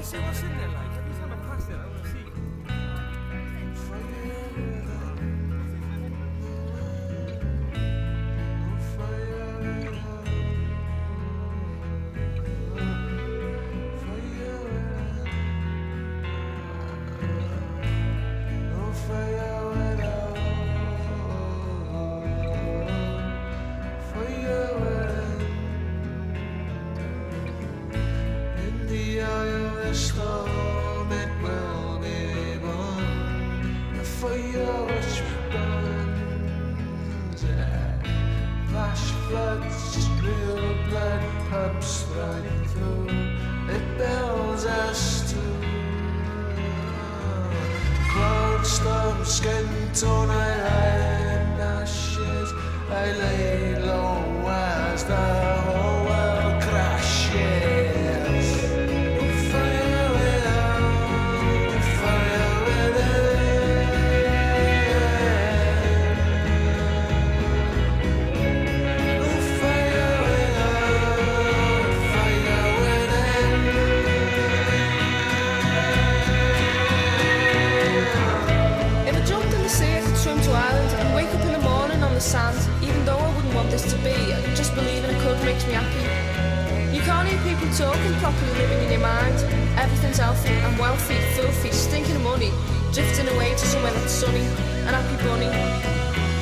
see what's in there, like. Every time I pass it, I want to see. Storm, it will be born. The fire which burns, flash floods, real blood pumps right through. It builds us to cloud storm, skin tone. I lie in ashes. I lay low as the whole world crashes. Sand, even though I wouldn't want this to be, just believing it could makes me happy. You can't hear people talking properly, living in your mind. Everything's healthy and wealthy, filthy, stinking of money, drifting away to somewhere that's sunny, an happy bunny.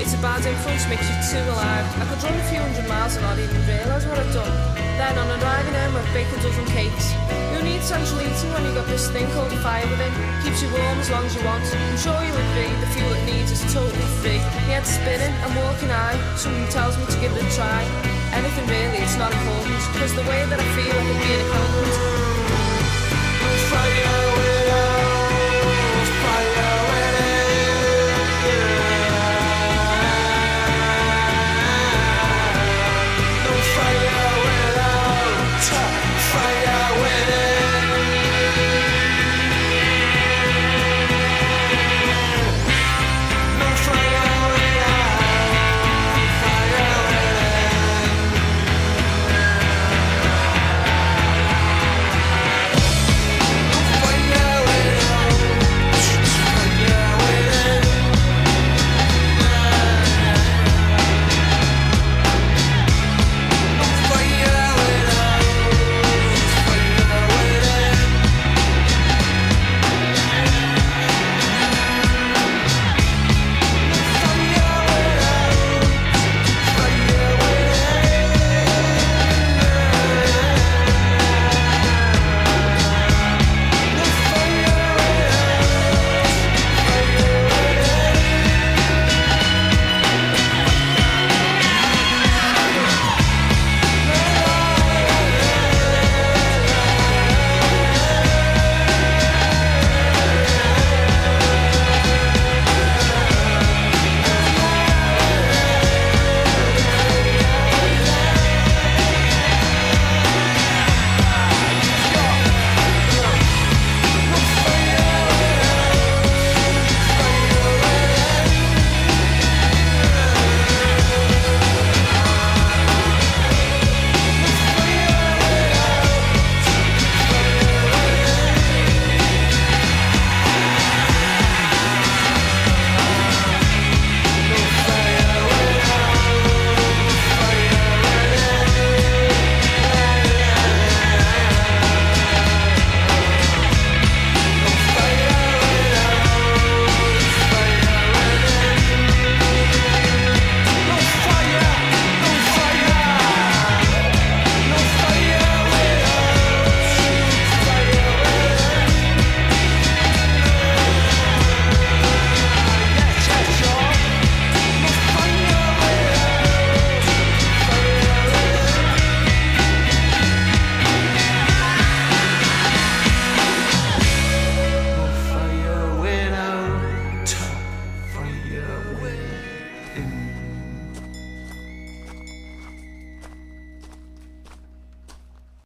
It's a bad influence, makes you too alive. I could run a few hundred miles and not even realise what I've done. Then on arriving home, I've baked a dozen cakes. Who needs central heating when you've got this thing called a fire within? Keeps you warm as long as you want. I'm sure you'll agree, the fuel it needs is totally free. My head's spinning, I'm walking high. Someone tells me to give it a try. Anything really, it's not important, cause the way that I feel, I can